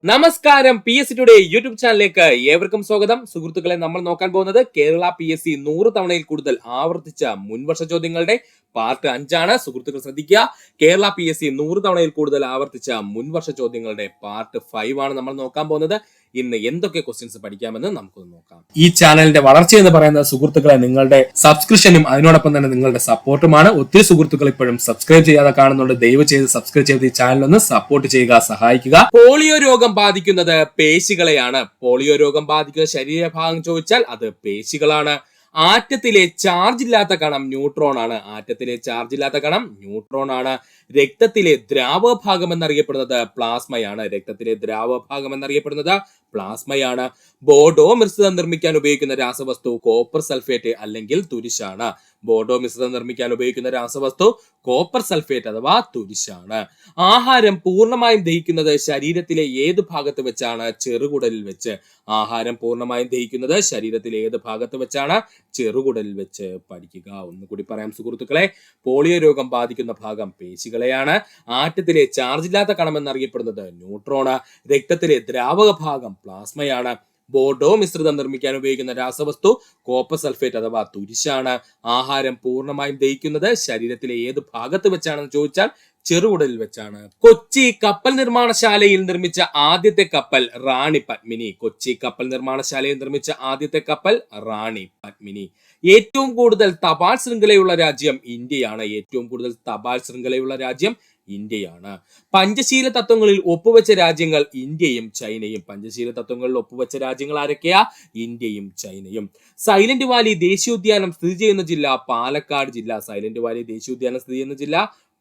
നമസ്കാരം, PSC today YouTube ചാനലിലേക്ക് ഏവർക്കും സ്വാഗതം. സുഹൃത്തുക്കളെ, നമ്മൾ നോക്കാൻ പോകുന്നത് കേരള PSC 100 തവണയിൽ കൂടുതൽ ആവർത്തിച്ച മുൻവർഷ ചോദ്യങ്ങളുടെ പാർട്ട് 5 ആണ്. സുഹൃത്തുക്കൾ ശ്രദ്ധിക്കുക, കേരള PSC 100 തവണയിൽ കൂടുതൽ ആവർത്തിച്ച മുൻവർഷ ചോദ്യങ്ങളുടെ പാർട്ട് 5 ആണ് നമ്മൾ നോക്കാൻ പോകുന്നത്. ഇന്ന് എന്തൊക്കെ ക്വസ്റ്റ്യൻസ് പഠിക്കാമെന്ന് നമുക്കൊന്ന് നോക്കാം. ഈ ചാനലിന്റെ വളർച്ച എന്ന് പറയുന്നത് സുഹൃത്തുക്കളെ നിങ്ങളുടെ സബ്സ്ക്രിപ്ഷനും അതിനോടൊപ്പം തന്നെ നിങ്ങളുടെ സപ്പോർട്ടുമാണ്. ഒത്തിരി സുഹൃത്തുക്കൾ ഇപ്പോഴും സബ്സ്ക്രൈബ് ചെയ്യാതെ കാണുന്നുണ്ട്. ദയവ് ചെയ്ത് സബ്സ്ക്രൈബ് ചെയ്ത് ഈ ചാനൽ ഒന്ന് സപ്പോർട്ട് ചെയ്യുക, സഹായിക്കുക. പോളിയോ രോഗം ബാധിക്കുന്നത് പേശികളെയാണ്. പോളിയോ രോഗം ബാധിക്കുന്ന ശരീരഭാഗം ചോദിച്ചാൽ അത് പേശികളാണ്. ആറ്റത്തിലെ ചാർജ് ഇല്ലാത്ത കണം ന്യൂട്രോൺ ആണ്. ആറ്റത്തിലെ ചാർജ് ഇല്ലാത്ത കണം ന്യൂട്രോൺ ആണ്. രക്തത്തിലെ ദ്രാവഭാഗം എന്നറിയപ്പെടുന്നത് പ്ലാസ്മയാണ്. രക്തത്തിലെ ദ്രാവഭാഗം എന്നറിയപ്പെടുന്നത് പ്ലാസ്മയാണ്. ബോഡോ മിശ്രിതം നിർമ്മിക്കാൻ ഉപയോഗിക്കുന്ന രാസവസ്തു കോപ്പർ സൾഫേറ്റ് അല്ലെങ്കിൽ തുരിശാണ്. ബോഡോ മിശ്രിതം നിർമ്മിക്കാൻ ഉപയോഗിക്കുന്ന രാസവസ്തു കോപ്പർ സൾഫേറ്റ് അഥവാ തുരിശാണ്. ആഹാരം പൂർണ്ണമായും ദഹിക്കുന്നത് ശരീരത്തിലെ ഏത് ഭാഗത്ത് വെച്ചാണ്? ചെറുകുടലിൽ വെച്ച്. ആഹാരം പൂർണ്ണമായും ദഹിക്കുന്നത് ശരീരത്തിലെ ഏത് ഭാഗത്ത് വെച്ചാണ്? ചെറുകുടലിൽ വെച്ച്. പഠിക്കുക. ഒന്നുകൂടി പറയാം സുഹൃത്തുക്കളെ, പോളിയോ രോഗം ബാധിക്കുന്ന ഭാഗം പേശികളെയാണ്. ആറ്റത്തിലെ ചാർജ് ഇല്ലാത്ത കണം എന്നറിയപ്പെടുന്നത് ന്യൂട്രോണ്. രക്തത്തിലെ ദ്രാവക ഭാഗം പ്ലാസ്മയാണ്. ബോഡോ മിശ്രിതം നിർമ്മിക്കാൻ ഉപയോഗിക്കുന്ന രാസവസ്തു കോപ്പർ സൾഫേറ്റ് അഥവാ തുരിശാണ്. ആഹാരം പൂർണ്ണമായും ദഹിക്കുന്നത് ശരീരത്തിലെ ഏത് ഭാഗത്ത് വെച്ചാണെന്ന് ചോദിച്ചാൽ ചെറുകുടലിൽ വെച്ചാണ്. കൊച്ചി കപ്പൽ നിർമ്മാണശാലയിൽ നിർമ്മിച്ച ആദ്യത്തെ കപ്പൽ റാണി പത്മിനി. കൊച്ചി കപ്പൽ നിർമ്മാണശാലയിൽ നിർമ്മിച്ച ആദ്യത്തെ കപ്പൽ റാണി പത്മിനി. ഏറ്റവും കൂടുതൽ തപാൽ ശൃംഖലയുള്ള രാജ്യം ഇന്ത്യയാണ്. ഏറ്റവും കൂടുതൽ തപാൽ ശൃംഖലയുള്ള രാജ്യം ഇന്ത്യയാണ്. പഞ്ചശീല തത്വങ്ങളിൽ ഒപ്പുവെച്ച രാജ്യങ്ങൾ ഇന്ത്യയും ചൈനയും. പഞ്ചശീല തത്വങ്ങളിൽ ഒപ്പുവെച്ച രാജ്യങ്ങൾ ആരൊക്കെയാ? ഇന്ത്യയും ചൈനയും. സൈലന്റ് വാലി ദേശീയോദ്യാനം സ്ഥിതി ചെയ്യുന്ന ജില്ല പാലക്കാട് ജില്ല. സൈലന്റ് വാലി ദേശീയോദ്യാനം സ്ഥിതി ചെയ്യുന്ന ജില്ല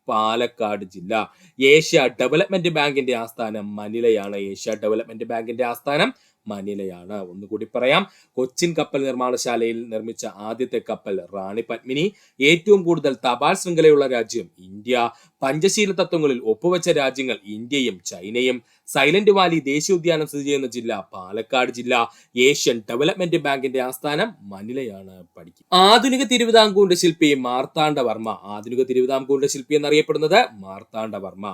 പാലക്കാട് ജില്ല. ഏഷ്യ ഡെവലപ്മെന്റ് ബാങ്കിന്റെ ആസ്ഥാനം മനിലയാണ്. ഏഷ്യ ഡെവലപ്മെന്റ് ബാങ്കിന്റെ ആസ്ഥാനം മനിലയാണ്. ഒന്നുകൂടി പറയാം, കൊച്ചിൻ കപ്പൽ നിർമ്മാണശാലയിൽ നിർമ്മിച്ച ആദ്യത്തെ കപ്പൽ റാണി പത്മിനി. ഏറ്റവും കൂടുതൽ തപാൽ ശൃംഖലയുള്ള രാജ്യം ഇന്ത്യ. പഞ്ചശീല തത്വങ്ങളിൽ ഒപ്പുവെച്ച രാജ്യങ്ങൾ ഇന്ത്യയും ചൈനയും. സൈലന്റ് വാലി ദേശീയോദ്യാനം സ്ഥിതി ചെയ്യുന്ന ജില്ല പാലക്കാട് ജില്ല. ഏഷ്യൻ ഡെവലപ്മെന്റ് ബാങ്കിന്റെ ആസ്ഥാനം മനിലയാണ്. പഠിക്കും. ആധുനിക തിരുവിതാംകൂറിന്റെ ശില്പി മാർത്താണ്ഡവർമ്മ. ആധുനിക തിരുവിതാംകൂറിന്റെ ശില്പി എന്നറിയപ്പെടുന്നത് മാർത്താണ്ഡവർമ്മ.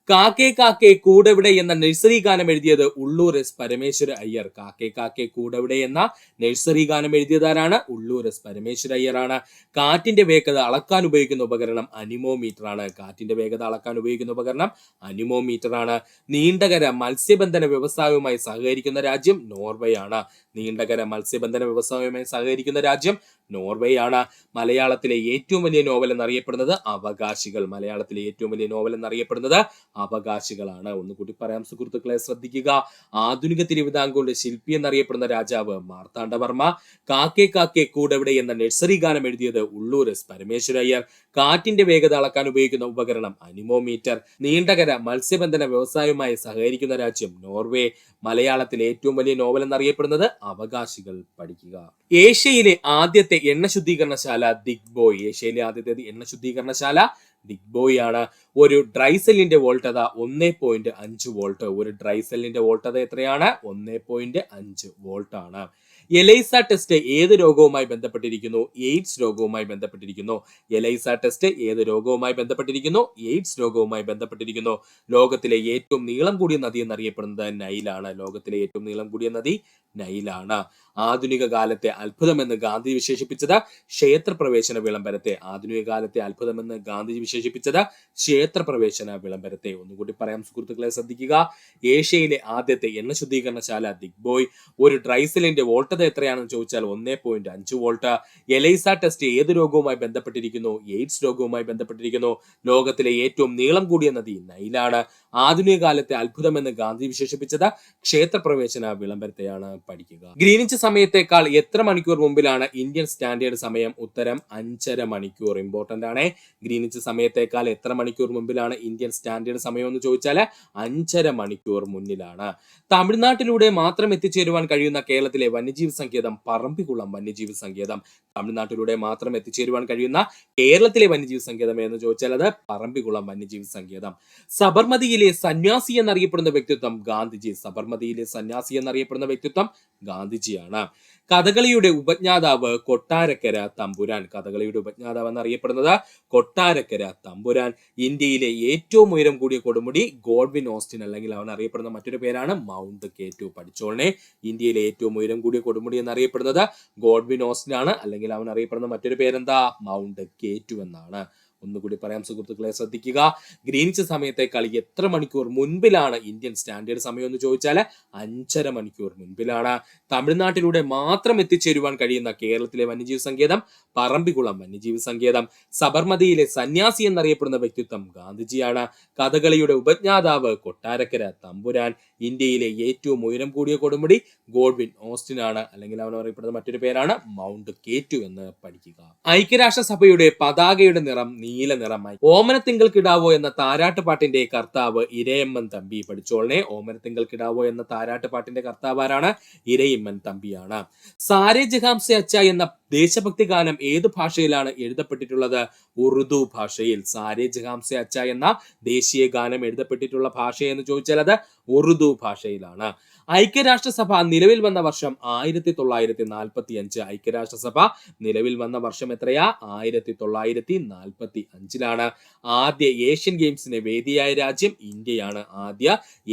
കാക്കേ കാക്കേ കൂടെവിടെ എന്ന നഴ്സറി ഗാനം എഴുതിയത് ഉള്ളൂർ എസ് പരമേശ്വര അയ്യർ. കാക്കേ കാക്കേ കൂടെവിടെ എന്ന നഴ്സറി ഗാനം എഴുതിയതാരാണ്? ഉള്ളൂർ എസ് പരമേശ്വര അയ്യറാണ്. കാറ്റിന്റെ വേഗത അളക്കാൻ ഉപയോഗിക്കുന്ന ഉപകരണം അനിമോമീറ്റർ ആണ്. കാറ്റിന്റെ വേഗത അളക്കാൻ ഉപയോഗിക്കുന്ന ഉപകരണം അനിമോമീറ്റർ ആണ്. നീണ്ടകര മത്സ്യബന്ധന വ്യവസായവുമായി സഹകരിക്കുന്ന രാജ്യം നോർവേ ആണ്. നീണ്ടകര മത്സ്യബന്ധന വ്യവസായവുമായി സഹകരിക്കുന്ന രാജ്യം നോർവേ ആണ്. മലയാളത്തിലെ ഏറ്റവും വലിയ നോവൽ എന്നറിയപ്പെടുന്നത് അവകാശികൾ. മലയാളത്തിലെ ഏറ്റവും വലിയ നോവൽ എന്നറിയപ്പെടുന്നത് അവകാശികളാണ്. ഒന്നുകൂടി പറയാം സുഹൃത്തുക്കളെ, ശ്രദ്ധിക്കുക. ആധുനിക തിരുവിതാംകൂറിന്റെ ശില്പി എന്നറിയപ്പെടുന്ന രാജാവ് മാർത്താണ്ഡവർമ്മ. കാക്കേ കാക്കേ കൂടെവിടെ എന്ന നഴ്സറി ഗാനം എഴുതിയത് ഉള്ളൂർ എസ് പരമേശ്വര അയ്യർ. കാറ്റിന്റെ വേഗത അളക്കാൻ ഉപയോഗിക്കുന്ന ഉപകരണം അനിമോമീറ്റർ. നീണ്ടകര മത്സ്യബന്ധന വ്യവസായവുമായി സഹകരിക്കുന്ന രാജ്യം നോർവേ. മലയാളത്തിലെ ഏറ്റവും വലിയ നോവൽ എന്നറിയപ്പെടുന്നത് അവകാശികൾ. പഠിക്കുക. ഏഷ്യയിലെ ആദ്യത്തെ എണ്ണ ശുദ്ധീകരണശാല ദിഗ്ബോയ്. ഏഷ്യയിലെ ആദ്യത്തെ എണ്ണ ശുദ്ധീകരണശാല ദിഗ്ബോയ് ആണ്. ഒരു ഡ്രൈ സെല്ലിന്റെ വോൾട്ടത 1.5 വോൾട്ട്. ഒരു ഡ്രൈ സെല്ലിന്റെ വോൾട്ടത എത്രയാണ്? 1.5 വോൾട്ട് ആണ്. എലൈസ ടെസ്റ്റ് ഏത് രോഗവുമായി ബന്ധപ്പെട്ടിരിക്കുന്നു? എയ്ഡ്സ് രോഗവുമായി ബന്ധപ്പെട്ടിരിക്കുന്നു. എലൈസ ടെസ്റ്റ് ഏത് രോഗവുമായി ബന്ധപ്പെട്ടിരിക്കുന്നു? എയ്ഡ്സ് രോഗവുമായി ബന്ധപ്പെട്ടിരിക്കുന്നു. ലോകത്തിലെ ഏറ്റവും നീളം കൂടിയ നദി എന്നറിയപ്പെടുന്നത് നൈലാണ്. ലോകത്തിലെ ഏറ്റവും നീളം കൂടിയ നദി നൈലാണ്. ആധുനിക കാലത്തെ അത്ഭുതമെന്ന് ഗാന്ധി വിശേഷിപ്പിച്ചത് ക്ഷേത്രപ്രവേശന വിളംബരത്തെ. ആധുനിക കാലത്തെ അത്ഭുതമെന്ന് ഗാന്ധിജി വിശേഷിപ്പിച്ചത് ക്ഷേത്രപ്രവേശന വിളംബരത്തെ. ഒന്നുകൂടി പറയാം സുഹൃത്തുക്കളെ, ശ്രദ്ധിക്കുക. ഏഷ്യയിലെ ആദ്യത്തെ എണ്ണ ശുദ്ധീകരണശാല ദിഗ്ബോയ്. ഒരു ഡ്രൈസെല്ലിന്റെ വോൾട്ടത എത്രയാണെന്ന് ചോദിച്ചാൽ 1.5 വോൾട്ട്. എലൈസ ടെസ്റ്റ് ഏത് രോഗവുമായി ബന്ധപ്പെട്ടിരിക്കുന്നു? എയ്ഡ്സ് രോഗവുമായി ബന്ധപ്പെട്ടിരിക്കുന്നു. ലോകത്തിലെ ഏറ്റവും നീളം കൂടിയ നദി നൈലാണ്. ആധുനിക കാലത്തെ അത്ഭുതമെന്ന് ഗാന്ധി വിശേഷിപ്പിച്ചത് ക്ഷേത്രപ്രവേശന വിളംബരത്തെയാണ്. പഠിക്കുക. ഗ്രീനിച്ച് സമയത്തേക്കാൾ എത്ര മണിക്കൂർ മുമ്പിലാണ് ഇന്ത്യൻ സ്റ്റാൻഡേർഡ് സമയം? ഉത്തരം 5.5 മണിക്കൂർ. ഇമ്പോർട്ടന്റ് ആണ്. ഗ്രീനിച്ച് സമയത്തേക്കാൾ എത്ര മണിക്കൂർ മുമ്പിലാണ് ഇന്ത്യൻ സ്റ്റാൻഡേർഡ് സമയം എന്ന് ചോദിച്ചാൽ 5.5 മണിക്കൂർ മുന്നിലാണ്. തമിഴ്നാട്ടിലൂടെ മാത്രം എത്തിച്ചേരുവാൻ കഴിയുന്ന കേരളത്തിലെ വന്യജീവി സങ്കേതം പറമ്പിക്കുളം വന്യജീവി സങ്കേതം. തമിഴ്നാട്ടിലൂടെ മാത്രം എത്തിച്ചേരുവാൻ കഴിയുന്ന കേരളത്തിലെ വന്യജീവി സങ്കേതം എന്ന് ചോദിച്ചാൽ അത് പറമ്പിക്കുളം വന്യജീവി സങ്കേതം. സബർമതിയിലെ സന്യാസി എന്നറിയപ്പെടുന്ന വ്യക്തിത്വം ഗാന്ധിജി. സബർമതിയിലെ സന്യാസി എന്നറിയപ്പെടുന്ന വ്യക്തിത്വം ഗാന്ധിജിയാണ്. എന്നാണ്. കഥകളിയുടെ ഉപജ്ഞാതാവ് കൊട്ടാരക്കര തമ്പുരാൻ. കഥകളിയുടെ ഉപജ്ഞാതാവ് എന്നറിയപ്പെടുന്നത് കൊട്ടാരക്കര തമ്പുരാൻ. ഇന്ത്യയിലെ ഏറ്റവും ഉയരം കൂടിയ കൊടുമുടി ഗോഡ്വിൻ ഓസ്റ്റിൻ, അല്ലെങ്കിൽ അവൻ അറിയപ്പെടുന്ന മറ്റൊരു പേരാണ് മൗണ്ട് K2. പഠിച്ചോളനെ. ഇന്ത്യയിലെ ഏറ്റവും ഉയരം കൂടിയ കൊടുമുടി എന്നറിയപ്പെടുന്നത് ഗോഡ്വിൻ ഓസ്റ്റിൻ ആണ്, അല്ലെങ്കിൽ അവൻ അറിയപ്പെടുന്ന മറ്റൊരു പേരെന്താ? മൗണ്ട് K2 എന്നാണ്. ഒന്നുകൂടി പറയാം സുഹൃത്തുക്കളെ, ശ്രദ്ധിക്കുക. ഗ്രീനിച്ച് സമയത്തേക്കാൾ എത്ര മണിക്കൂർ മുൻപിലാണ് ഇന്ത്യൻ സ്റ്റാൻഡേർഡ് സമയം എന്ന് ചോദിച്ചാൽ 5.5 മണിക്കൂർ മുൻപിലാണ്. തമിഴ്നാട്ടിലൂടെ മാത്രം എത്തിച്ചേരുവാൻ കഴിയുന്ന കേരളത്തിലെ വന്യജീവി സങ്കേതം പറമ്പിക്കുളം വന്യജീവി സങ്കേതം. സബർമതിയിലെ സന്യാസി എന്നറിയപ്പെടുന്ന വ്യക്തിത്വം ഗാന്ധിജിയാണ്. കഥകളിയുടെ ഉപജ്ഞാതാവ് കൊട്ടാരക്കര തമ്പുരാൻ. ഇന്ത്യയിലെ ഏറ്റവും ഉയരം കൂടിയ കൊടുമുടി ഗോഡ്വിൻ ഓസ്റ്റിൻ ആണ്, അല്ലെങ്കിൽ അവൻ അറിയപ്പെടുന്ന മറ്റൊരു പേരാണ് മൗണ്ട് K2 എന്ന് പഠിക്കുക. ഐക്യരാഷ്ട്രസഭയുടെ പതാകയുടെ നിറം നീല നിറമായി. ഓമനത്തിങ്കൾ കിടാവോ എന്ന താരാട്ടുപാട്ടിന്റെ കർത്താവ് ഇരയമ്മൻ തമ്പി. പഠിച്ചോളനെ. ഓമനത്തിങ്കൾ കിടാവോ എന്ന താരാട്ടുപാട്ടിന്റെ കർത്താവ് ആരാണ്? ഇരയിമ്മൻ തമ്പിയാണ്. സാരേ ജഹാംസെ അച്ച എന്ന ദേശഭക്തി ഗാനം ഏത് ഭാഷയിലാണ് എഴുതപ്പെട്ടിട്ടുള്ളത്? ഉറുദു ഭാഷയിൽ. സാരേ ജഹാംസെ അച്ച എന്ന ദേശീയ ഗാനം എഴുതപ്പെട്ടിട്ടുള്ള ഭാഷ എന്ന് ചോദിച്ചാൽ അത് ഉറുദു ഭാഷയിലാണ്. ഐക്യരാഷ്ട്രസഭ നിലവിൽ വന്ന വർഷം 1945. ഐക്യരാഷ്ട്രസഭ നിലവിൽ വന്ന വർഷം എത്രയാ? 1945. ആദ്യ ഏഷ്യൻ ഗെയിംസിന് വേദിയായ രാജ്യം ഇന്ത്യയാണ്. ആദ്യ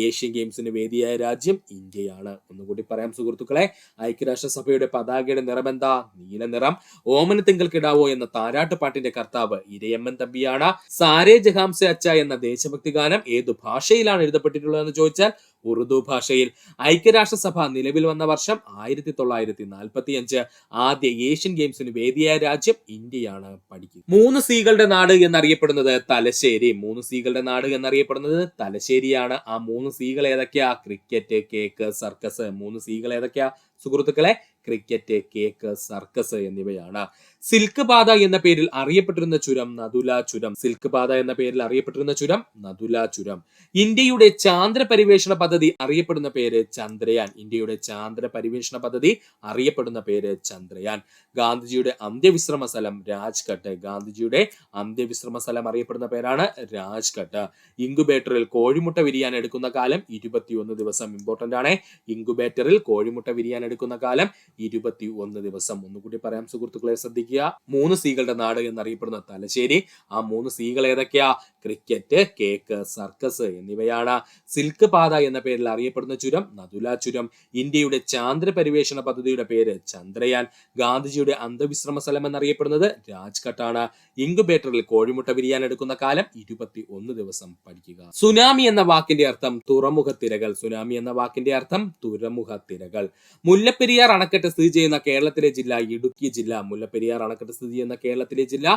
ഏഷ്യൻ ഗെയിംസിന് വേദിയായ രാജ്യം ഇന്ത്യയാണ്. ഒന്നുകൂടി പറയാം സുഹൃത്തുക്കളെ. ഐക്യരാഷ്ട്രസഭയുടെ പതാകയുടെ നിറം എന്താ? നീല നിറം. ഓമനത്തിങ്കൾ കിടാവോ എന്ന താരാട്ടുപാട്ടിന്റെ കർത്താവ് ഇരയമ്മൻ തമ്പിയാണ്. സാരേ ജഹാംസെ അച്ച എന്ന ദേശഭക്തി ഗാനം ഏതു ഭാഷയിലാണ് എഴുതപ്പെട്ടിട്ടുള്ളതെന്ന് ചോദിച്ചാൽ ഉറുദു ഭാഷയിൽ. ഐക്യരാഷ്ട്രസഭ നിലവിൽ വന്ന വർഷം 1945. ആദ്യ ഏഷ്യൻ ഗെയിംസിന് വേദിയായ രാജ്യം ഇന്ത്യയാണ്. പഠിക്കുക. 3 സീകളുടെ നാട് എന്നറിയപ്പെടുന്നത് തലശ്ശേരി. 3 സീകളുടെ നാട് എന്നറിയപ്പെടുന്നത് തലശ്ശേരിയാണ്. ആ 3 സീകൾ ഏതൊക്കെയാ? Cricket, cake, circus. 3 സീകൾ ഏതൊക്കെയാ സുഹൃത്തുക്കളെ? ക്രിക്കറ്റ്, കേക്ക്, സർക്കസ് എന്നിവയാണ്. സിൽക്ക് പാത എന്ന പേരിൽ അറിയപ്പെട്ടിരുന്ന ചുരം നദുല ചുരം. സിൽക്ക് പാത എന്ന പേരിൽ അറിയപ്പെട്ടിരുന്ന ചുരം നദുല ചുരം. ഇന്ത്യയുടെ ചാന്ദ്ര പരിവേഷണ പദ്ധതി അറിയപ്പെടുന്ന പേര് ചന്ദ്രയാൻ. ഇന്ത്യയുടെ ചാന്ദ്ര പരിവേഷണ പദ്ധതി അറിയപ്പെടുന്ന പേര് ചന്ദ്രയാൻ. ഗാന്ധിജിയുടെ അന്ത്യവിശ്രമ സ്ഥലം രാജ്ഘട്ട്. ഗാന്ധിജിയുടെ അന്ത്യവിശ്രമ സ്ഥലം അറിയപ്പെടുന്ന പേരാണ് രാജ്ഘട്ട്. ഇൻക്യുബേറ്ററിൽ കോഴിമുട്ട വിരിയാൻ എടുക്കുന്ന കാലം 21 ദിവസം. ഇമ്പോർട്ടന്റ് ആണ്. ഇൻക്യുബേറ്ററിൽ കോഴിമുട്ട വിരിയാൻ എടുക്കുന്ന കാലം 21 ദിവസം. ഒന്നുകൂടി പറയാം സുഹൃത്തുക്കളെ, ശ്രദ്ധിക്കുക. 3 സീകളുടെ നാട് എന്നറിയപ്പെടുന്ന തലശ്ശേരി. ആ 3 സീകൾ ഏതൊക്കെയാ? ക്രിക്കറ്റ്, കേക്ക്, സർക്കസ് എന്നിവയാണ്. സിൽക്ക് പാത എന്ന പേരിൽ അറിയപ്പെടുന്ന ചുരം നദുല ചുരം. ഇന്ത്യയുടെ ചാന്ദ്ര പരിവേഷണ പദ്ധതിയുടെ പേര് ചന്ദ്രയാൻ. ഗാന്ധിജിയുടെ അന്ത്യവിശ്രമ സ്ഥലം എന്നറിയപ്പെടുന്നത് രാജ്ഘട്ടാണ്. ഇൻക്യുബേറ്ററിൽ കോഴിമുട്ട വിരിയാൻ എടുക്കുന്ന കാലം 21 ദിവസം. പഠിക്കുക. സുനാമി എന്ന വാക്കിന്റെ അർത്ഥം തുറമുഖ തിരകൾ. സുനാമി എന്ന വാക്കിന്റെ അർത്ഥം തുറമുഖ തിരകൾ. മുല്ലപ്പെരിയാർ അണക്കെട്ട് സ്ഥിതി ചെയ്യുന്ന കേരളത്തിലെ ജില്ല ഇടുക്കി ജില്ല. മുല്ലപ്പെരിയാർ അണക്കെട്ട് സ്ഥിതി ചെയ്യുന്ന കേരളത്തിലെ ജില്ല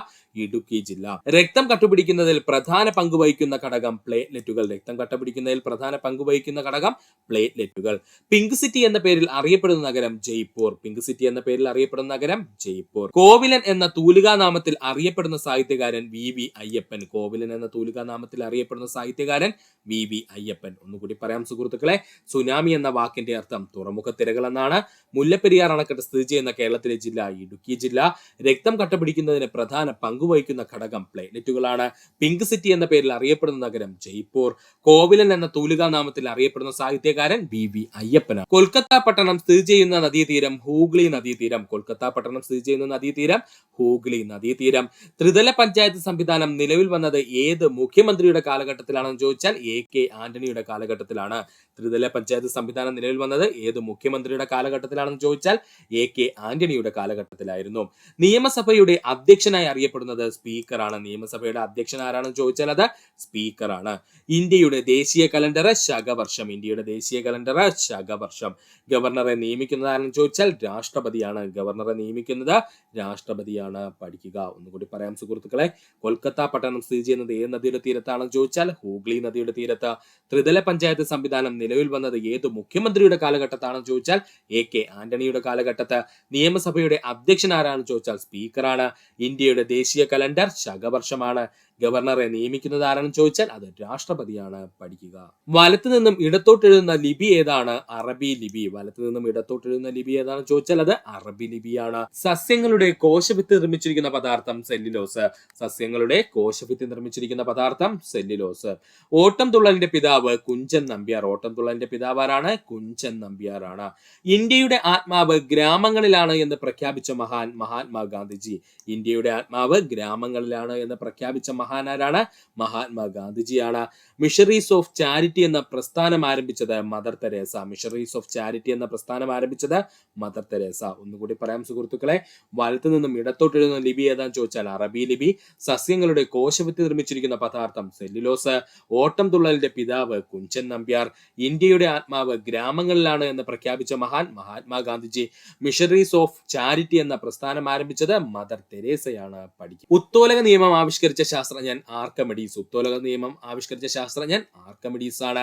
ഇടുക്കി ജില്ല. രക്തം കട്ടുപിടിക്കുന്നതിൽ പ്രധാന പങ്ക് വഹിക്കുന്ന ഘടകം പ്ലേറ്റ്ലെറ്റുകൾ. രക്തം കട്ടുപിടിക്കുന്നതിൽ പ്രധാന പങ്ക് വഹിക്കുന്ന ഘടകം പ്ലേറ്റ്ലെറ്റുകൾ. പിങ്ക് സിറ്റി എന്ന പേരിൽ അറിയപ്പെടുന്ന നഗരം ജയ്പൂർ. പിങ്ക് സിറ്റി എന്ന പേരിൽ അറിയപ്പെടുന്ന നഗരം ജയ്പൂർ. കോവിലൻ എന്ന തൂലികാ നാമത്തിൽ അറിയപ്പെടുന്ന സാഹിത്യകാരൻ VV അയ്യപ്പൻ. കോവിലൻ എന്ന തൂലികാ നാമത്തിൽ അറിയപ്പെടുന്ന സാഹിത്യകാരൻ VV അയ്യപ്പൻ. ഒന്നുകൂടി പറയാം സുഹൃത്തുക്കളെ. സുനാമി എന്ന വാക്കിന്റെ അർത്ഥം തുറമുഖ തിരകൾ എന്നാണ്. മുല്ലപ്പെരിയാർ അണക്കെട്ട് സ്ഥിതി ചെയ്യുന്ന കേരളത്തിലെ ജില്ല ഇടുക്കി ജില്ല. രക്തം കട്ടപിടിക്കുന്നതിന് പ്രധാന പങ്കുവഹിക്കുന്ന ഘടകം പ്ലേറ്റ്ലെറ്റുകളാണ്. പിങ്ക് സിറ്റി എന്ന പേരിൽ അറിയപ്പെടുന്ന നഗരം ജയ്പൂർ. കോവിലൻ എന്ന തൂലികാ നാമത്തിൽ അറിയപ്പെടുന്ന സാഹിത്യകാരൻ VV അയ്യപ്പനാണ്. കൊൽക്കത്ത പട്ടണം സ്ഥിതി ചെയ്യുന്ന നദീതീരം ഹൂഗ്ലി നദീതീരം. കൊൽക്കത്ത പട്ടണം സ്ഥിതി ചെയ്യുന്ന നദീതീരം ഹൂഗ്ലി നദീതീരം. ത്രിതല പഞ്ചായത്ത് സംവിധാനം നിലവിൽ വന്നത് ഏത് മുഖ്യമന്ത്രിയുടെ കാലഘട്ടത്തിലാണെന്ന് ചോദിച്ചാൽ AK ആന്റണിയുടെ കാലഘട്ടത്തിലാണ്. ത്രിതല പഞ്ചായത്ത് സംവിധാനം നിലവിൽ വന്നത് ഏത് മുഖ്യമന്ത്രിയുടെ കാലഘട്ടത്തിലാണെന്ന് ചോദിച്ചാൽ AK ആന്റണിയുടെ കാലഘട്ടത്തിലായിരുന്നു. നിയമസഭയുടെ അധ്യക്ഷനായി അറിയപ്പെടുന്നത് സ്പീക്കറാണ്. നിയമസഭയുടെ അധ്യക്ഷൻ ആരാണെന്ന് ചോദിച്ചാൽ അത് സ്പീക്കറാണ്. ഇന്ത്യയുടെ ദേശീയ കലണ്ടർ ശകവർഷം. ഇന്ത്യയുടെ ദേശീയ കലണ്ടർ ശകവർഷം. ഗവർണറെ നിയമിക്കുന്നത് ആരെന്ന് ചോദിച്ചാൽ രാഷ്ട്രപതിയാണ്. ഗവർണറെ നിയമിക്കുന്നത് രാഷ്ട്രപതിയാണ്. പഠിക്കുക. ഒന്നുകൂടി പറയാം സുഹൃത്തുക്കളെ. കൊൽക്കത്ത പട്ടണം സ്ഥിതി ചെയ്യുന്നത് ഏത് നദിയുടെ തീരത്താണെന്ന് ചോദിച്ചാൽ ഹൂഗ്ലി നദിയുടെ തീരത്ത്. ത്രിതല പഞ്ചായത്ത് സംവിധാനം നിലവിൽ വന്നത് ഏത് മുഖ്യമന്ത്രിയുടെ കാലഘട്ടത്താണെന്ന് ചോദിച്ചാൽ AK ആന്റണിയുടെ കാലഘട്ടത്ത്. നിയമസഭയുടെ അധ്യക്ഷൻ ആരാണെന്ന് ചോദിച്ചാൽ ചോദിച്ചാൽ സ്പീക്കറാണ്. ഇന്ത്യയുടെ ദേശീയ കലണ്ടർ ശകവർഷമാണ്. ഗവർണറെ നിയമിക്കുന്നത് ആരാണെന്ന് ചോദിച്ചാൽ അത് രാഷ്ട്രപതിയാണ്. പഠിക്കുക. വലത്തു നിന്നും ഇടത്തോട്ട് എഴുതുന്ന ലിപി ഏതാണ്? അറബി ലിപി. വലത്തു നിന്നും ഇടത്തോട്ട് എഴുതുന്ന ലിപി ഏതാണെന്ന് ചോദിച്ചാൽ അത് അറബി ലിപിയാണ്. സസ്യങ്ങളുടെ കോശഭിത്തി നിർമ്മിച്ചിരിക്കുന്ന പദാർത്ഥം സെല്ലുലോസ്. സസ്യങ്ങളുടെ കോശഭിത്തി നിർമ്മിച്ചിരിക്കുന്ന പദാർത്ഥം സെല്ലുലോസ്. ഓട്ടം തുള്ളലിന്റെ പിതാവ് കുഞ്ചൻ നമ്പ്യാർ. ഓട്ടം തുള്ളലിന്റെ പിതാവ് ആരാണ്? കുഞ്ചൻ നമ്പ്യാറാണ്. ഇന്ത്യയുടെ ആത്മാവ് ഗ്രാമങ്ങളിലാണ് എന്ന് പ്രഖ്യാപിച്ച മഹാൻ മഹാത്മാഗാന്ധിജി. ഇന്ത്യയുടെ ആത്മാവ് ഗ്രാമങ്ങളിലാണ് എന്ന് പ്രഖ്യാപിച്ച മഹാനാരാണ്? മഹാത്മാഗാന്ധിജിയാണ്. മിഷണറീസ് ഓഫ് ചാരിറ്റി എന്ന പ്രസ്ഥാനം ആരംഭിച്ചത് Mother Teresa. Missionaries of charity എന്ന പ്രസ്ഥാനം ആരംഭിച്ചത് മദർ തെരേസ. ഒന്നുകൂടി പറയാം സുഹൃത്തുക്കളെ. വലത്തു നിന്നും ഇടത്തോട്ട് എഴുതുന്ന ലിപി ഏതാന്ന് ചോദിച്ചാൽ അറബി ലിപി. സസ്യങ്ങളുടെ കോശഭിത്തി നിർമ്മിച്ചിരിക്കുന്ന പദാർത്ഥം സെല്ലുലോസ്. ഓട്ടം തുള്ളലിന്റെ പിതാവ് കുഞ്ചൻ നമ്പ്യാർ. ഇന്ത്യയുടെ ആത്മാവ് ഗ്രാമങ്ങളിലാണ് എന്ന് പ്രഖ്യാപിച്ച മഹാൻ മഹാത്മാഗാന്ധിജി. മിഷണറീസ് ഓഫ് ചാരിറ്റി എന്ന പ്രസ്ഥാനം ആരംഭിച്ചത് മദർ തെരേസയാണ്. പഠിക്കും. ഉത്തോലക നിയമം ആവിഷ്കരിച്ച ശാസ്ത്രജ്ഞൻ ആർക്കമിഡീസ്. ഉത്തോലക നിയമം ആവിഷ്കരിച്ച ശാസ്ത്രജ്ഞൻ ആർക്കമിഡീസ് ആണ്.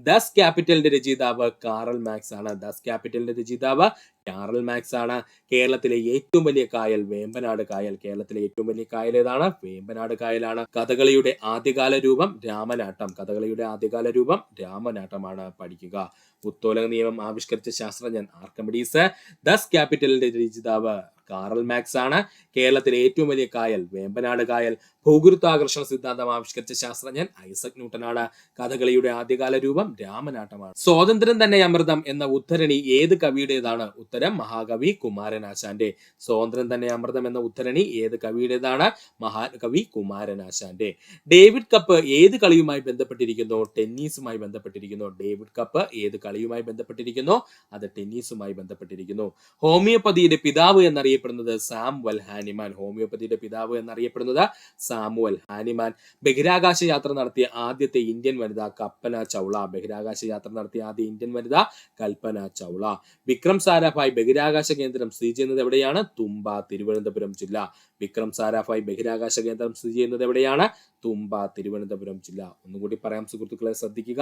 ദസ് ക്യാപിറ്റലിന്റെ രചയിതാവ് കാറൽ മാക്സ് ആണ്. ദസ് ക്യാപിറ്റലിന്റെ രചയിതാവ് കാറൽ മാക്സ് ആണ്. കേരളത്തിലെ ഏറ്റവും വലിയ കായൽ വേമ്പനാട് കായൽ. കേരളത്തിലെ ഏറ്റവും വലിയ കായൽ ഏതാണ്? വേമ്പനാട് കായലാണ്. കഥകളിയുടെ ആദ്യകാല രൂപം രാമനാട്ടം. കഥകളിയുടെ ആദ്യകാല രൂപം രാമനാട്ടമാണ്. പഠിക്കുക. ഉത്തോലക നിയമം ആവിഷ്കരിച്ച ശാസ്ത്രജ്ഞൻ ആർക്കമിഡീസ്. ദസ് ക്യാപിറ്റലിന്റെ രചയിതാവ് കാറൽ മാക്സ് ആണ്. കേരളത്തിലെ ഏറ്റവും വലിയ കായൽ വേമ്പനാട് കായൽ. ഭൂഗുരുത്വാകർഷണ സിദ്ധാന്തം ആവിഷ്കരിച്ച ശാസ്ത്രജ്ഞൻ ഐസക് ന്യൂട്ടനാണ്. കഥകളിയുടെ ആദ്യകാല രൂപം രാമനാട്ടമാണ്. സ്വാതന്ത്ര്യം തന്നെ അമൃതം എന്ന ഉദ്ധരണി ഏത് കവിയുടേതാണ്? ഉത്തരം മഹാകവി കുമാരനാശാന്റെ. സ്വാതന്ത്ര്യം തന്നെ അമൃതം എന്ന ഉദ്ധരണി ഏത് കവിയുടേതാണ്? മഹാകവി കുമാരനാശാന്റെ. ഡേവിഡ് കപ്പ് ഏത് കളിയുമായി ബന്ധപ്പെട്ടിരിക്കുന്നു? ടെന്നീസുമായി ബന്ധപ്പെട്ടിരിക്കുന്നു. ഡേവിഡ് കപ്പ് ഏത് കളിയുമായി ബന്ധപ്പെട്ടിരിക്കുന്നു? അത് ടെന്നീസുമായി ബന്ധപ്പെട്ടിരിക്കുന്നു. ഹോമിയോപ്പതിയുടെ പിതാവ് എന്നറിയപ്പെടുന്നത് സാമുവൽ ഹാനിമാൻ. ഹോമിയോപ്പതിയുടെ പിതാവ് എന്നറിയപ്പെടുന്നത് സാമുവൽ ഹാനിമാൻ. ബഹിരാകാശ യാത്ര നടത്തിയ ആദ്യത്തെ ഇന്ത്യൻ വനിത കൽപ്പന ചൗള. ബഹിരാകാശ യാത്ര നടത്തിയ ആദ്യ ഇന്ത്യൻ വനിത കൽപ്പന ചൗള. വിക്രം സാരാഭായ് ബഹിരാകാശ കേന്ദ്രം സ്ഥിതി ചെയ്യുന്നത് എവിടെയാണ്? തുമ്പ, തിരുവനന്തപുരം ജില്ല. വിക്രം സാരാഭായ് ബഹിരാകാശ കേന്ദ്രം സ്ഥിതി ചെയ്യുന്നത് എവിടെയാണ്? തുമ്പ, തിരുവനന്തപുരം ജില്ല. ഒന്നുകൂടി പറയാം സുഹൃത്തുക്കളെ, ശ്രദ്ധിക്കുക.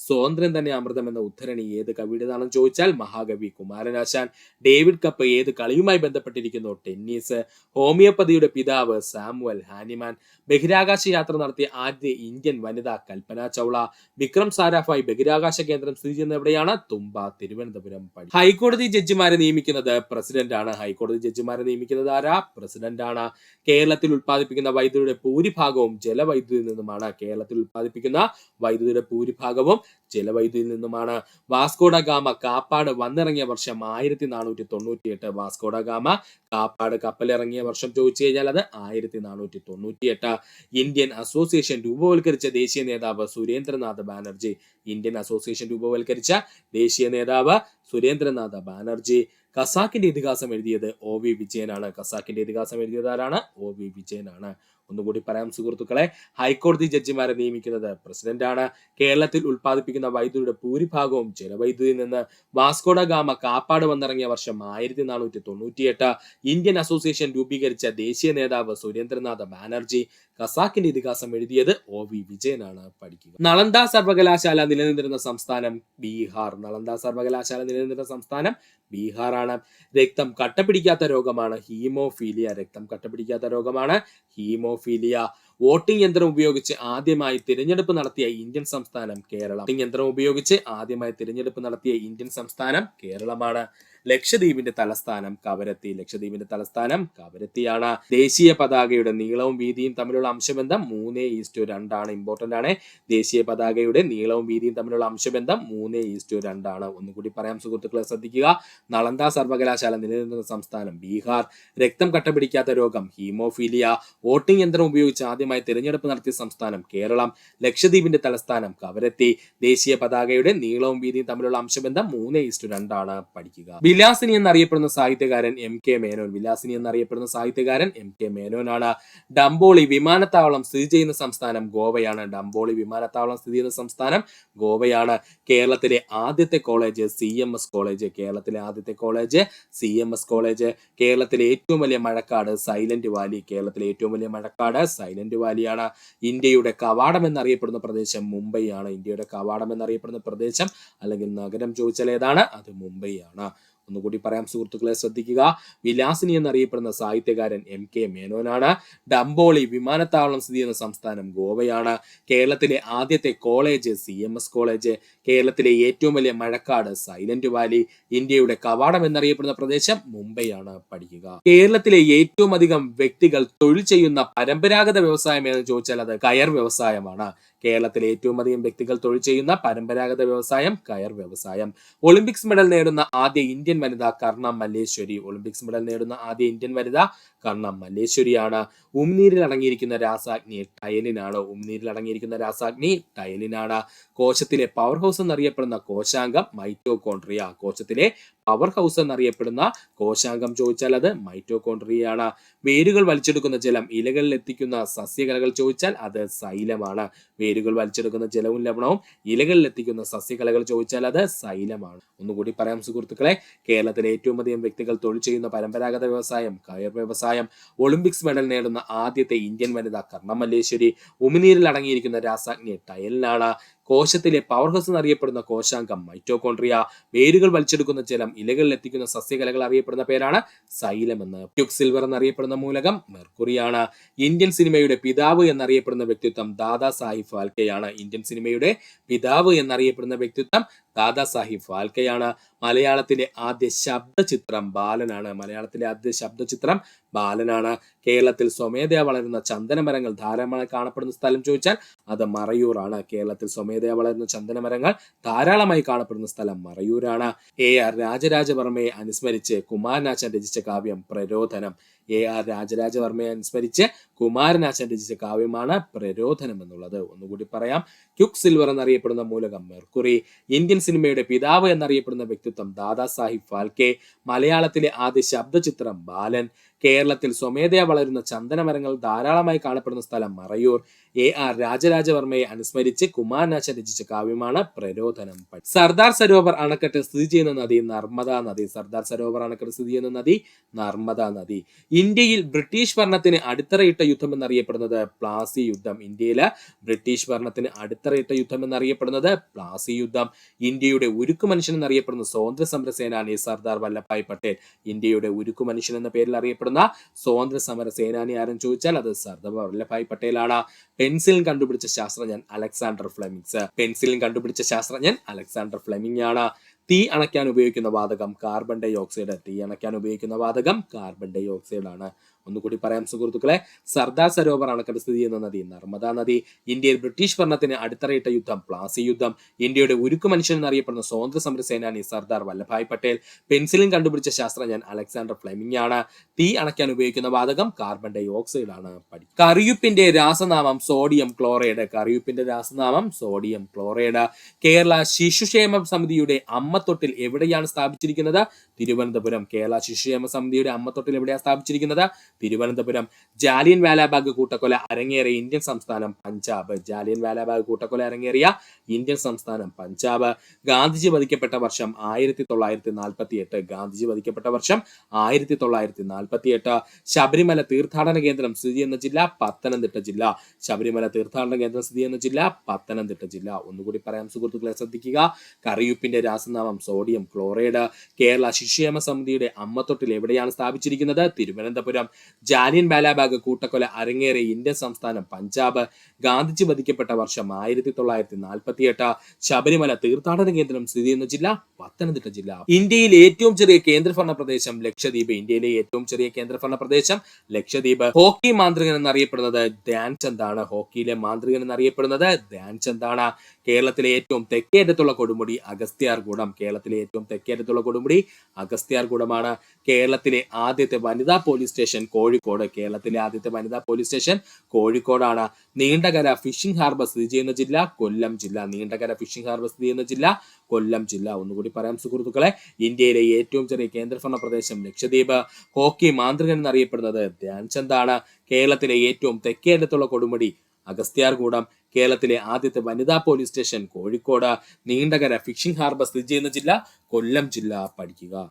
സ്വാതന്ത്ര്യം തന്നെ അമൃതം എന്ന ഉദ്ധരണി ഏത് കവിയുടേതാണെന്ന് ചോദിച്ചാൽ മഹാകവി കുമാരനാശാൻ. ഡേവിഡ് കപ്പ് ഏത് കളിയുമായി ബന്ധപ്പെട്ടിരിക്കുന്നു? ടെന്നീസ്. ഹോമിയോപ്പതിയുടെ പിതാവ് സാമുവൽ ഹാനിമാൻ. ബഹിരാകാശ യാത്ര നടത്തിയ ആദ്യ ഇന്ത്യൻ വനിത കൽപ്പന ചൗള. വിക്രം സാരാഭായ് ബഹിരാകാശ കേന്ദ്രം സ്ഥിതി ചെയ്യുന്നത് എവിടെയാണ്? തുമ്പ, തിരുവനന്തപുരം. ഹൈക്കോടതി ജഡ്ജിമാരെ നിയമിക്കുന്നത് പ്രസിഡന്റ് ആണ്. ഹൈക്കോടതി ജഡ്ജിമാരെ നിയമിക്കുന്നത് ആരാ? പ്രസിഡന്റ് ആണ്. കേരളത്തിൽ ഉത്പാദിപ്പിക്കുന്ന വൈദ്യുതിയുടെ ഭൂരിഭാഗവും ജലവൈദ്യുതിയിൽ നിന്നുമാണ്. കേരളത്തിൽ ഉത്പാദിപ്പിക്കുന്ന വൈദ്യുതിയുടെ ഭൂരിഭാഗവും ജലവൈദ്യുതിയിൽ നിന്നുമാണ്. വാസ്കോഡ ഗാമ കാപ്പാട് വന്നിറങ്ങിയ വർഷം 1498. വാസ്കോഡ ഗാമ കാപ്പാട് കപ്പലിറങ്ങിയ വർഷം ചോദിച്ചു കഴിഞ്ഞാൽ അത് 1498. ഇന്ത്യൻ അസോസിയേഷൻ രൂപവൽക്കരിച്ച ദേശീയ നേതാവ് സുരേന്ദ്രനാഥ് ബാനർജി. ഇന്ത്യൻ അസോസിയേഷൻ രൂപവൽക്കരിച്ച ദേശീയ നേതാവ് സുരേന്ദ്രനാഥ് ബാനർജി. ഖസാക്കിന്റെ ഇതിഹാസം എഴുതിയത് OV വിജയനാണ്. ഖസാക്കിന്റെ ഇതിഹാസം എഴുതിയത് ആരാണ്? OV വിജയനാണ്. ഒന്നുകൂടി പറയാം സുഹൃത്തുക്കളെ. ഹൈക്കോടതി ജഡ്ജിമാരെ നിയമിക്കുന്നത് പ്രസിഡന്റ് ആണ്. കേരളത്തിൽ ഉത്പാദിപ്പിക്കുന്ന വൈദ്യുതിയുടെ ഭൂരിഭാഗവും ജലവൈദ്യുതിയിൽ നിന്ന്. വാസ്കോഡ ഗാമ കാപ്പാട് വന്നിറങ്ങിയ വർഷം 1498. ഇന്ത്യൻ അസോസിയേഷൻ രൂപീകരിച്ച ദേശീയ നേതാവ് സുരേന്ദ്രനാഥ് ബാനർജി. ഖസാക്കിന്റെ ഇതിഹാസം എഴുതിയത് OV വിജയനാണ്. പഠിക്കുക. നളന്ദ സർവകലാശാല നിലനിന്നിരുന്ന സംസ്ഥാനം ബീഹാർ. നളന്ദ സർവകലാശാല നിലനിന്നിരുന്ന സംസ്ഥാനം ബീഹാർ ആണ്. രക്തം കട്ടപിടിക്കാത്ത രോഗമാണ് ഹീമോഫീലിയ. രക്തം കട്ടപിടിക്കാത്ത രോഗമാണ് ഹീമോഫീലിയ. വോട്ടിംഗ് യന്ത്രം ഉപയോഗിച്ച് ആദ്യമായി തിരഞ്ഞെടുപ്പ് നടത്തിയ ഇന്ത്യൻ സംസ്ഥാനം കേരളം. വോട്ടിംഗ് യന്ത്രം ഉപയോഗിച്ച് ആദ്യമായി തിരഞ്ഞെടുപ്പ് നടത്തിയ ഇന്ത്യൻ സംസ്ഥാനം കേരളമാണ്. ലക്ഷദ്വീപിന്റെ തലസ്ഥാനം കവരത്തി. ലക്ഷദ്വീപിന്റെ തലസ്ഥാനം കവരത്തിയാണ്. ദേശീയ പതാകയുടെ നീളവും വീതിയും തമ്മിലുള്ള അംശബന്ധം 3:2 ആണ്. ഇമ്പോർട്ടന്റ് ആണ്. ദേശീയ പതാകയുടെ നീളവും വീതിയും തമ്മിലുള്ള അംശബന്ധം 3:2 ആണ്. ഒന്നുകൂടി പറയാം സുഹൃത്തുക്കളെ, ശ്രദ്ധിക്കുക. നളന്ദ സർവകലാശാല നിലനിന്നിരുന്ന സംസ്ഥാനം ബീഹാർ. രക്തം കട്ടപിടിക്കാത്ത രോഗം ഹീമോഫീലിയ. വോട്ടിംഗ് യന്ത്രം ഉപയോഗിച്ച് ആദ്യമായി തിരഞ്ഞെടുപ്പ് നടത്തിയ സംസ്ഥാനം കേരളം. ലക്ഷദ്വീപിന്റെ തലസ്ഥാനം കവരത്തി. ദേശീയ പതാകയുടെ നീളവും വീതിയും തമ്മിലുള്ള അംശബന്ധം 3:2 ആണ്. പഠിക്കുക. വിലാസിനി എന്നറിയപ്പെടുന്ന സാഹിത്യകാരൻ MK മേനോൻ. വിലാസിനി എന്നറിയപ്പെടുന്ന സാഹിത്യകാരൻ MK മേനോനാണ്. ഡംബോളി വിമാനത്താവളം സ്ഥിതി ചെയ്യുന്ന സംസ്ഥാനം ഗോവയാണ്. ഡംബോളി വിമാനത്താവളം സ്ഥിതി ചെയ്യുന്ന സംസ്ഥാനം ഗോവയാണ്. കേരളത്തിലെ ആദ്യത്തെ കോളേജ് CMS കോളേജ്. കേരളത്തിലെ ആദ്യത്തെ കോളേജ് CMS കോളേജ്. കേരളത്തിലെ ഏറ്റവും വലിയ മഴക്കാട് സൈലന്റ് വാലി. കേരളത്തിലെ ഏറ്റവും വലിയ മഴക്കാട് സൈലന്റ് വാലിയാണ്. ഇന്ത്യയുടെ കവാടം എന്നറിയപ്പെടുന്ന പ്രദേശം മുംബൈ ആണ്. ഇന്ത്യയുടെ കവാടം എന്നറിയപ്പെടുന്ന പ്രദേശം അല്ലെങ്കിൽ നഗരം ചോദിച്ചാൽ ഏതാണ്? അത് മുംബൈ ആണ്. ഒന്നുകൂടി പറയാം സുഹൃത്തുക്കളെ, ശ്രദ്ധിക്കുക. വിലാസിനി എന്നറിയപ്പെടുന്ന സാഹിത്യകാരൻ MK മേനോനാണ്. ഡംബോളി വിമാനത്താവളം സ്ഥിതി ചെയ്യുന്ന സംസ്ഥാനം ഗോവയാണ്. കേരളത്തിലെ ആദ്യത്തെ കോളേജ് CMS കോളേജ്. കേരളത്തിലെ ഏറ്റവും വലിയ മഴക്കാട് സൈലന്റ് വാലി. ഇന്ത്യയുടെ കവാടം എന്നറിയപ്പെടുന്ന പ്രദേശം മുംബൈയാണ്. പഠിക്കുക. കേരളത്തിലെ ഏറ്റവും അധികം വ്യക്തികൾ തൊഴിൽ ചെയ്യുന്ന പരമ്പരാഗത വ്യവസായം എന്ന് ചോദിച്ചാൽ അത് കയർ വ്യവസായമാണ്. കേരളത്തിലെ ഏറ്റവും അധികം വ്യക്തികൾ തൊഴിൽ ചെയ്യുന്ന പരമ്പരാഗത വ്യവസായം കയർ വ്യവസായം. ഒളിമ്പിക്സ് മെഡൽ നേടുന്ന ആദ്യ ഇന്ത്യൻ വനിത കർണ മല്ലേശ്വരി. ഒളിമ്പിക്സ് മെഡൽ നേടുന്ന ആദ്യ ഇന്ത്യൻ വനിത കർണ മല്ലേശ്വരിയാണ്. ഉമിനീരിൽ അടങ്ങിയിരിക്കുന്ന രാസാഗ്നി ടയലിനാണ്. ഉമിനീരിൽ അടങ്ങിയിരിക്കുന്ന രാസാഗ്നി ടയലിനാണ്. കോശത്തിലെ പവർ ഹൗസ് എന്നറിയപ്പെടുന്ന കോശാംഗം മൈറ്റോകോൺട്രിയ. കോശത്തിലെ പവർ ഹൗസ് എന്നറിയപ്പെടുന്ന കോശാംഗം ചോദിച്ചാൽ അത് മൈറ്റോകോൺട്രിയയാണ്. വേരുകൾ വലിച്ചെടുക്കുന്ന ജലം ഇലകളിൽ എത്തിക്കുന്ന സസ്യകലകൾ ചോദിച്ചാൽ അത് സൈലമാണ്. വേരുകൾ വലിച്ചെടുക്കുന്ന ജലവും ലവണവും ഇലകളിൽ എത്തിക്കുന്ന സസ്യകലകൾ ചോദിച്ചാൽ അത് സൈലമാണ്. ഒന്നുകൂടി പറയാം സുഹൃത്തുക്കളെ, കേരളത്തിലെ ഏറ്റവും അധികം വ്യക്തികൾ തൊഴിൽ ചെയ്യുന്ന പരമ്പരാഗത വ്യവസായം കയർ വ്യവസായം. ഒളിമ്പിക്സ് മെഡൽ നേടുന്ന ആദ്യത്തെ ഇന്ത്യൻ വനിത കർണ മല്ലേശ്വരി. ഉമിനീരിൽ അടങ്ങിയിരിക്കുന്ന രാസാഗ്നി ടയലിനാണ്. കോശത്തിലെ പവർ ഹൗസ് എന്നറിയപ്പെടുന്ന കോശാംഗം മൈറ്റോകോൺട്രിയ. വേരുകൾ വലിച്ചെടുക്കുന്ന ജലം ഇലകളിൽ എത്തിക്കുന്ന സസ്യകലകൾ അറിയപ്പെടുന്ന പേരാണ് സൈലം എന്ന്. ക്യുക്ക് സിൽവർ എന്നറിയപ്പെടുന്ന മൂലകം മെർക്കുറിയാണ്. ഇന്ത്യൻ സിനിമയുടെ പിതാവ് എന്നറിയപ്പെടുന്ന വ്യക്തിത്വം ദാദാ സാഹിബ് ഫാൽക്കെയാണ്. ഇന്ത്യൻ സിനിമയുടെ പിതാവ് എന്നറിയപ്പെടുന്ന വ്യക്തിത്വം ദാദാ സാഹിബ് ഫാൽക്കെയാണ്. മലയാളത്തിലെ ആദ്യ ശബ്ദചിത്രം ബാലനാണ്. മലയാളത്തിലെ ആദ്യ ശബ്ദചിത്രം ബാലനാണ്. കേരളത്തിൽ സ്വമേധയാ വളരുന്ന ചന്ദനമരങ്ങൾ ധാരാളമായി കാണപ്പെടുന്ന സ്ഥലം ചോദിച്ചാൽ അത് മറയൂറാണ്. കേരളത്തിൽ സ്വമേധയാ വളരുന്ന ചന്ദനമരങ്ങൾ ധാരാളമായി കാണപ്പെടുന്ന സ്ഥലം മറയൂരാണ്. AR രാജരാജവർമ്മയെ അനുസ്മരിച്ച് കുമാരനാശാൻ രചിച്ച കാവ്യം പ്രരോധനം. AR രാജരാജവർമ്മയെ അനുസ്മരിച്ച് കുമാരനാശാൻ രചിച്ച കാവ്യമാണ് പ്രരോധനം എന്നുള്ളത്. ഒന്നുകൂടി പറയാം. ക്യുക്ക് സിൽവർ എന്നറിയപ്പെടുന്ന മൂലകം മെർക്കുറി. ഇന്ത്യൻ സിനിമയുടെ പിതാവ് എന്നറിയപ്പെടുന്ന വ്യക്തിത്വം ദാദാ സാഹിബ് ഫാൽക്കെ. മലയാളത്തിലെ ആദ്യ ശബ്ദചിത്രം ബാലൻ. കേരളത്തിൽ സ്വമേധയാ വളരുന്ന ചന്ദനമരങ്ങൾ ധാരാളമായി കാണപ്പെടുന്ന സ്ഥലം മറയൂർ. AR രാജരാജവർമ്മയെ അനുസ്മരിച്ച് കുമാരനാശാൻ രചിച്ച കാവ്യമാണ് പ്രരോധനം. സർദാർ സരോവർ അണക്കെട്ട് സ്ഥിതി ചെയ്യുന്ന നദി നർമ്മദാ നദി. സർദാർ സരോവർ അണക്കെട്ട് സ്ഥിതി ചെയ്യുന്ന നദി നർമ്മദാ നദി. ഇന്ത്യയിൽ ബ്രിട്ടീഷ് ഭരണത്തിന് അടിത്തറയിട്ട യുദ്ധം എന്നറിയപ്പെടുന്നത് പ്ലാസി യുദ്ധം. ഇന്ത്യയിലെ ബ്രിട്ടീഷ് ഭരണത്തിന് അടിത്തറയിട്ട യുദ്ധം എന്നറിയപ്പെടുന്നത് പ്ലാസി യുദ്ധം. ഇന്ത്യയുടെ ഉരുക്കു മനുഷ്യൻ എന്നറിയപ്പെടുന്ന സ്വാതന്ത്ര്യ സമര സേനാനി സർദാർ വല്ലഭായ് പട്ടേൽ. ഇന്ത്യയുടെ ഉരുക്കു മനുഷ്യൻ എന്ന പേരിൽ അറിയപ്പെടുന്ന സ്വാതന്ത്ര്യ സമര സേനാനി ആരെന്ന് ചോദിച്ചാൽ അത് സർദാർ വല്ലഭായ് പട്ടേലാണ്. പെൻസിലിൻ കണ്ടുപിടിച്ച ശാസ്ത്രജ്ഞൻ അലക്സാണ്ടർ ഫ്ലെമിങ്സ്. പെൻസിലിൻ കണ്ടുപിടിച്ച ശാസ്ത്രജ്ഞൻ അലക്സാണ്ടർ ഫ്ലെമിംഗ് ആണ്. തീ അണയ്ക്കാൻ ഉപയോഗിക്കുന്ന വാതകം കാർബൺ ഡൈ ഓക്സൈഡ്. തീ അണയ്ക്കാൻ ഉപയോഗിക്കുന്ന വാതകം കാർബൺ ഡൈ ഓക്സൈഡ് ആണ്. ഒന്നുകൂടി പറയാം സുഹൃത്തുക്കളെ, സർദാർ സരോവർ അണക്കെട്ട് സ്ഥിതി ചെയ്യുന്ന നദി നർമ്മദാ നദി. ഇന്ത്യയിൽ ബ്രിട്ടീഷ് ഭരണത്തിന് അടിത്തറയിട്ട യുദ്ധം പ്ലാസി യുദ്ധം. ഇന്ത്യയുടെ ഉരുക്കു മനുഷ്യൻ എന്നറിയപ്പെടുന്ന സ്വാതന്ത്ര്യ സമര സേനാനി സർദാർ വല്ലഭായ് പട്ടേൽ. പെൻസിലിൻ കണ്ടുപിടിച്ച ശാസ്ത്രജ്ഞൻ അലക്സാണ്ടർ ഫ്ലെമിംഗ് ആണ്. തീ അണയ്ക്കാൻ ഉപയോഗിക്കുന്ന വാതകം കാർബൺ ഡൈ ഓക്സൈഡ് ആണ്. കറിയുപ്പിന്റെ രാസനാമം സോഡിയം ക്ലോറൈഡ്. കറിയുപ്പിന്റെ രാസനാമം സോഡിയം ക്ലോറൈഡ്. കേരള ശിശുക്ഷേമ സമിതിയുടെ അമ്മത്തൊട്ടിൽ എവിടെയാണ് സ്ഥാപിച്ചിരിക്കുന്നത്? തിരുവനന്തപുരം. കേരള ശിശുക്ഷേമ സമിതിയുടെ അമ്മത്തൊട്ടിൽ എവിടെയാണ് സ്ഥാപിച്ചിരിക്കുന്നത്? തിരുവനന്തപുരം. ജാലിയൻ വാലാബാഗ് കൂട്ടക്കൊല അരങ്ങേറിയ ഇന്ത്യൻ സംസ്ഥാനം പഞ്ചാബ്. ജാലിയൻ വാലാബാഗ് കൂട്ടക്കൊല അരങ്ങേറിയ ഇന്ത്യൻ സംസ്ഥാനം പഞ്ചാബ്. ഗാന്ധിജി വധിക്കപ്പെട്ട വർഷം 1948. ഗാന്ധിജി വധിക്കപ്പെട്ട വർഷം 1948. ശബരിമല തീർത്ഥാടന കേന്ദ്രം സ്ഥിതി ചെയ്യുന്ന ജില്ല പത്തനംതിട്ട ജില്ല. ശബരിമല തീർത്ഥാടന കേന്ദ്രം സ്ഥിതി ചെയ്യുന്ന ജില്ല പത്തനംതിട്ട ജില്ല. ഒന്നുകൂടി പറയാം സുഹൃത്തുക്കളെ, ശ്രദ്ധിക്കുക. കറിയുപ്പിന്റെ രാസനാമം സോഡിയം ക്ലോറൈഡ്. കേരള ശിശുക്ഷേമ സമിതിയുടെ അമ്മത്തൊട്ടിൽ എവിടെയാണ് സ്ഥാപിച്ചിരിക്കുന്നത്? തിരുവനന്തപുരം. ജാലിയൻ വാലാബാഗ് കൂട്ടക്കൊല അരങ്ങേറിയ ഇന്ത്യൻ സംസ്ഥാനം പഞ്ചാബ്. ഗാന്ധിജി വധിക്കപ്പെട്ട വർഷം 1948. ശബരിമല തീർത്ഥാടന കേന്ദ്രം സ്ഥിതി ചെയ്യുന്ന ജില്ല പത്തനംതിട്ട ജില്ല. ഇന്ത്യയിലെ ഏറ്റവും ചെറിയ കേന്ദ്രഭരണ പ്രദേശം ലക്ഷദ്വീപ്. ഇന്ത്യയിലെ ഏറ്റവും ചെറിയ കേന്ദ്രഭരണ പ്രദേശം ലക്ഷദ്വീപ്. ഹോക്കി മാന്ത്രികൻ എന്നറിയപ്പെടുന്നത് ധ്യാൻചന്ദ് ആണ്. ഹോക്കിയിലെ മാന്ത്രികൻ എന്നറിയപ്പെടുന്നത് ധ്യാൻചന്ദ് ആണ്. കേരളത്തിലെ ഏറ്റവും തെക്കേറ്റത്തുള്ള കൊടുമുടി അഗസ്ത്യാർകൂടം. കേരളത്തിലെ ഏറ്റവും തെക്കേറ്റത്തുള്ള കൊടുമുടി അഗസ്ത്യാർകൂടമാണ്. കേരളത്തിലെ ആദ്യത്തെ വനിതാ പോലീസ് സ്റ്റേഷൻ കോഴിക്കോട്. കേരളത്തിലെ ആദ്യത്തെ വനിതാ പോലീസ് സ്റ്റേഷൻ കോഴിക്കോടാണ്. നീണ്ടകര ഫിഷിംഗ് ഹാർബർ സ്ഥിതി ചെയ്യുന്ന ജില്ല കൊല്ലം ജില്ല. നീണ്ടകര ഫിഷിംഗ് ഹാർബർ സ്ഥിതി ചെയ്യുന്ന ജില്ല കൊല്ലം ജില്ല. ഒന്നുകൂടി പറയാം സുഹൃത്തുക്കളെ, ഇന്ത്യയിലെ ഏറ്റവും ചെറിയ കേന്ദ്രഭരണ പ്രദേശം ലക്ഷദ്വീപ്. ഹോക്കി മാന്ത്രികൻ എന്നറിയപ്പെടുന്നത് ധ്യാൻചന്ദ് ആണ്. കേരളത്തിലെ ഏറ്റവും തെക്കേറ്റത്തുള്ള കൊടുമുടി അഗസ്ത്യാർകൂടം. കേരളത്തിലെ ആദ്യത്തെ വനിതാ police station Kozhikode. Neendakara phishing harbour സ്ഥിതി ചെയ്യുന്ന ജില്ല കൊല്ലം ജില്ല. പഠിക്കുക.